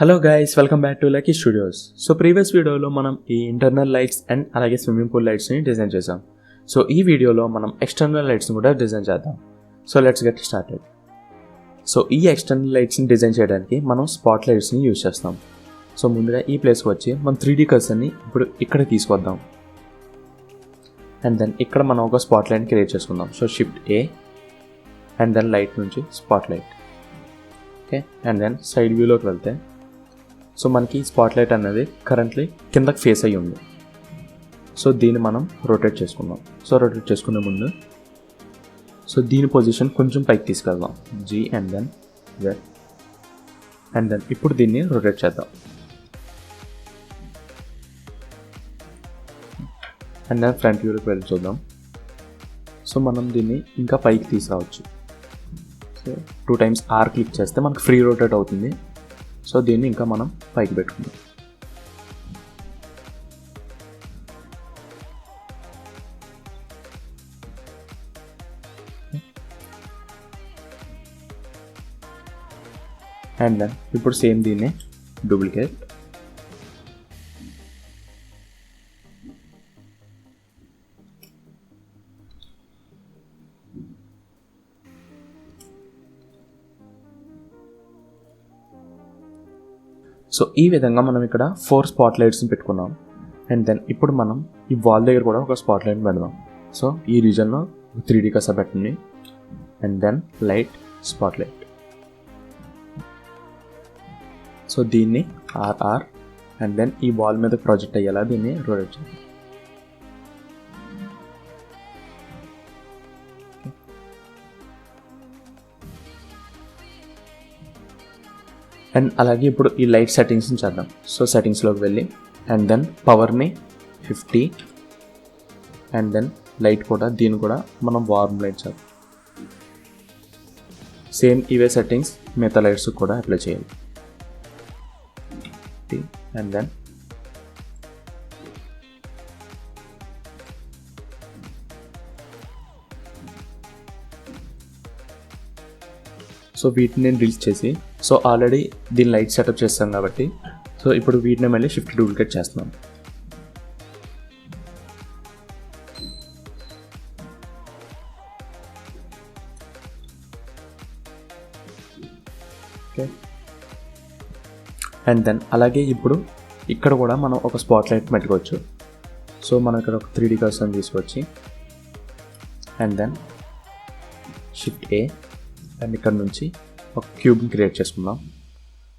Hello guys, welcome back to lucky studios. So previous వీడియోలో మనం ఈ ఇంటర్నల్ లైట్స్ అండ్ అలాగే స్విమ్మింగ్ పూల్ లైట్స్ని డిజైన్ చేసాం. సో ఈ వీడియోలో మనం ఎక్స్టర్నల్ లైట్స్ని కూడా డిజైన్ చేద్దాం. So let's get started. So ఈ ఎక్స్టర్నల్ లైట్స్ని డిజైన్ చేయడానికి మనం స్పాట్ లైట్స్ని యూజ్ చేస్తాం. సో ముందుగా ఈ ప్లేస్కి వచ్చి మనం 3D కర్సర్ని ఇప్పుడు ఇక్కడ తీసుకొద్దాం. అండ్ దెన్ ఇక్కడ మనం ఒక స్పాట్ లైట్ క్రియేట్ చేసుకుందాం. So shift A and then light నుంచి spot light. Okay, and then side వ్యూలోకి వెళ్తే సో మనకి స్పాట్ లైట్ అనేది కరెంట్లీ కిందకి ఫేస్ అయ్యి ఉంది. సో దీన్ని మనం రొటేట్ చేసుకుందాం. సో రొటేట్ చేసుకునే ముందు సో దీని పొజిషన్ కొంచెం పైకి తీసుకెళ్దాం. G and then Z and then ఇప్పుడు దీన్ని రొటేట్ చేద్దాం. అండ్ దెన్ ఫ్రంట్ వ్యూలోకి వెళ్ళి చూద్దాం. సో మనం దీన్ని ఇంకా పైకి తీసుకురావచ్చు. సో 2 times R క్లిక్ చేస్తే మనకు ఫ్రీ రొటేట్ అవుతుంది. సో దీన్ని ఇంకా మనం పైకి పెట్టుకుందాం. అండ్ దెన్ ఇప్పుడు సేమ్ దీన్ని డూప్లికేట్. సో ఈ విధంగా మనం ఇక్కడ 4 స్పాట్ లైట్స్ని పెట్టుకున్నాం. అండ్ దెన్ ఇప్పుడు మనం ఈ వాల్ దగ్గర కూడా ఒక స్పాట్ లైట్ పెడదాం. సో ఈ రీజన్లో 3D కర్సర్ పెట్టండి. And then light spot light. So దీన్ని RR అండ్ దెన్ ఈ వాల్ మీద ప్రాజెక్ట్ అయ్యేలా దీన్ని రొటేట్ చేద్దాం. అండ్ అలాగే ఇప్పుడు ఈ లైట్ సెట్టింగ్స్ని చేద్దాం. సో సెట్టింగ్స్లోకి వెళ్ళి అండ్ దెన్ పవర్ని 50 అండ్ దెన్ లైట్ కూడా దీన్ని కూడా మనం వార్మ్ లైట్ చేద్దాం. సేమ్ ఇవే సెట్టింగ్స్ మిగతా లైట్స్ కూడా అప్లై చేయాలి. అండ్ దెన్ సో వీటిని నేను రిలీజ్ చేసి సో ఆల్రెడీ దీని లైట్ సెటప్ చేస్తాను కాబట్టి సో ఇప్పుడు వీటిని మళ్ళీ షిఫ్ట్ డూప్లికేట్ చేస్తున్నాను. ఓకే, అండ్ దెన్ అలాగే ఇప్పుడు ఇక్కడ కూడా మనం ఒక స్పాట్ లైట్ పెట్టుకోవచ్చు. సో మనం ఇక్కడ ఒక 3D కర్సర్ని తీసుకొచ్చి and then shift A and ఇక్కడ నుంచి ఒక క్యూబ్ని క్రియేట్ చేసుకుందాం.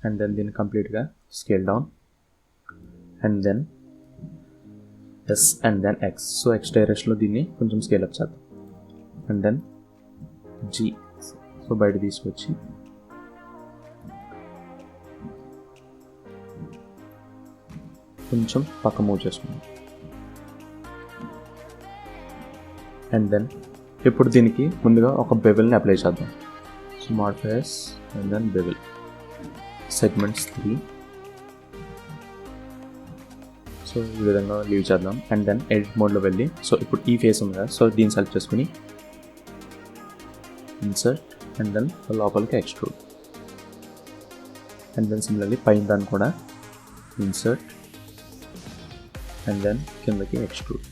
అండ్ దెన్ దీన్ని కంప్లీట్గా scale down and then S and then X. So X డైరెక్షన్లో దీన్ని కొంచెం స్కేల్ అప్ చేద్దాం. అండ్ దెన్ G సో బయట తీసుకొచ్చి కొంచెం పక్క మూవ్ చేసుకుందాం. అండ్ దెన్ ఇప్పుడు దీనికి ముందుగా ఒక బెవెల్ని అప్లై చేద్దాం. Modifiers and then bevel segments 3. So ఈ విధంగా లీవ్ చేద్దాం. అండ్ దెన్ ఎడిట్ మోడ్లో వెళ్ళి సో ఇప్పుడు ఈ ఫేస్ ఉంది కదా, సో దీన్ని సెలెక్ట్ చేసుకుని ఇన్సర్ట్ అండ్ దెన్ లోపలికి ఎక్స్ట్రూడ్. అండ్ దెన్ సిమిలర్లీ పైన దాన్ని కూడా ఇన్సర్ట్ అండ్ దెన్ కిందకి ఎక్స్ట్రూడ్.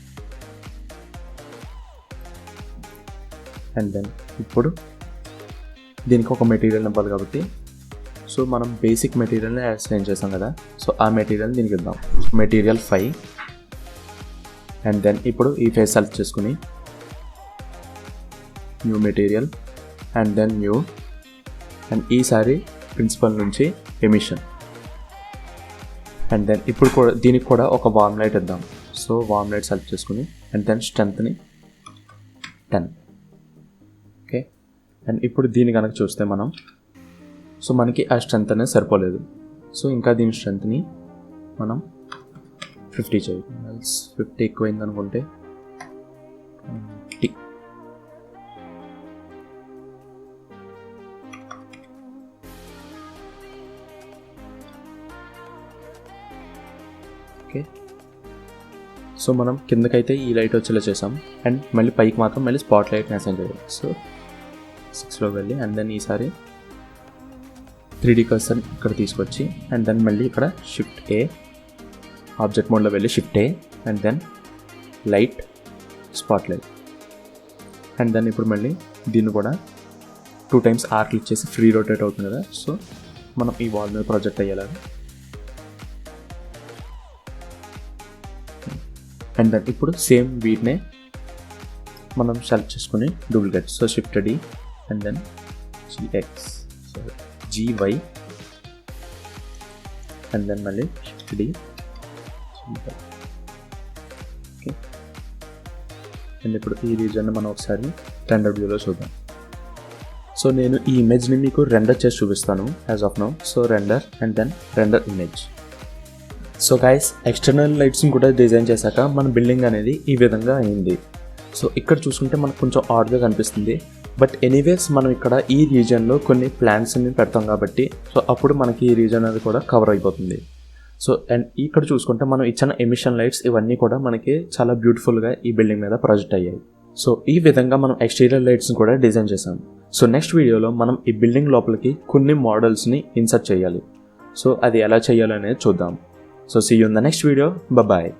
అండ్ దెన్ ఇప్పుడు దీనికి ఒక మెటీరియల్ ఇవ్వాలి కాబట్టి సో మనం బేసిక్ మెటీరియల్ని అసైన్ చేసాం కదా, సో ఆ మెటీరియల్ దీనికి ఇద్దాం. మెటీరియల్ 5 అండ్ దెన్ ఇప్పుడు ఈ ఫేస్ సెలెక్ట్ చేసుకుని new material and then new and ఈసారి ప్రిన్సిపల్ నుంచి ఎమిషన్. అండ్ దెన్ ఇప్పుడు కూడా దీనికి కూడా ఒక వార్మ్ లైట్ ఇద్దాం. సో వార్మ్ లైట్ సెలెక్ట్ చేసుకుని అండ్ దెన్ స్ట్రెంత్ని 10. ఓకే, అండ్ ఇప్పుడు దీన్ని కనుక చూస్తే మనం సో మనకి ఆ స్ట్రెంత్ అనేది సరిపోలేదు. సో ఇంకా దీని స్ట్రెంత్ని మనం 50 చేయాలి. 50 ఎక్కువైంది అనుకుంటే 20. ఓకే, సో మనం కిందకైతే ఈ లైట్ వచ్చేలా చేసాం. అండ్ మళ్ళీ పైకి మాత్రం మళ్ళీ స్పాట్ లైట్ని అసైన్ చేయాలి. సో 6లో వెళ్ళి అండ్ దెన్ ఈసారి 3D కర్సర్ ఇక్కడ తీసుకొచ్చి అండ్ దెన్ మళ్ళీ ఇక్కడ షిఫ్ట్ ఏ, ఆబ్జెక్ట్ మోడ్లో వెళ్ళి shift A and then light, spot light and then ఇప్పుడు మళ్ళీ దీన్ని కూడా 2 times R క్లిక్ చేసి ఫ్రీ రొటేట్ అవుతుంది కదా, సో మనం ఈ వాల్ మీద ప్రొజెక్ట్ అయ్యేలాగా అండ్ దెన్ ఇప్పుడు సేమ్ వీటినే మనం సెలెక్ట్ చేసుకుని duplicate, so shift D and then GY and then మళ్ళీ షిఫ్ట్ డి ఓకే. అండ్ ఇప్పుడు ఈ రీజన్ మనం ఒకసారి రెండర్ వ్యూలో చూద్దాం. సో నేను ఈ ఇమేజ్ని మీకు రెండర్ చేసి చూపిస్తాను as of now. So render and then render image. So guys, external లైట్స్ని కూడా డిజైన్ చేశాక మన బిల్డింగ్ అనేది ఈ విధంగా అయింది. సో ఇక్కడ చూసుకుంటే మనకు కొంచెం ఆడ్గా కనిపిస్తుంది, బట్ ఎనీవేస్ మనం ఇక్కడ ఈ రీజన్లో కొన్ని ప్లాంట్స్ని పెడతాం కాబట్టి సో అప్పుడు మనకి ఈ రీజన్ అనేది కూడా కవర్ అయిపోతుంది. సో అండ్ ఇక్కడ చూసుకుంటే మనం ఇచ్చిన ఎమిషన్ లైట్స్ ఇవన్నీ కూడా మనకి చాలా బ్యూటిఫుల్గా ఈ బిల్డింగ్ మీద ప్రొజెక్ట్ అయ్యాయి. సో ఈ విధంగా మనం ఎక్స్టీరియర్ లైట్స్ని కూడా డిజైన్ చేసాం. సో నెక్స్ట్ వీడియోలో మనం ఈ బిల్డింగ్ లోపలికి కొన్ని మోడల్స్ని ఇన్సర్ట్ చేయాలి. సో అది ఎలా చేయాలి అనేది చూద్దాం. So see you in the next video. Bye.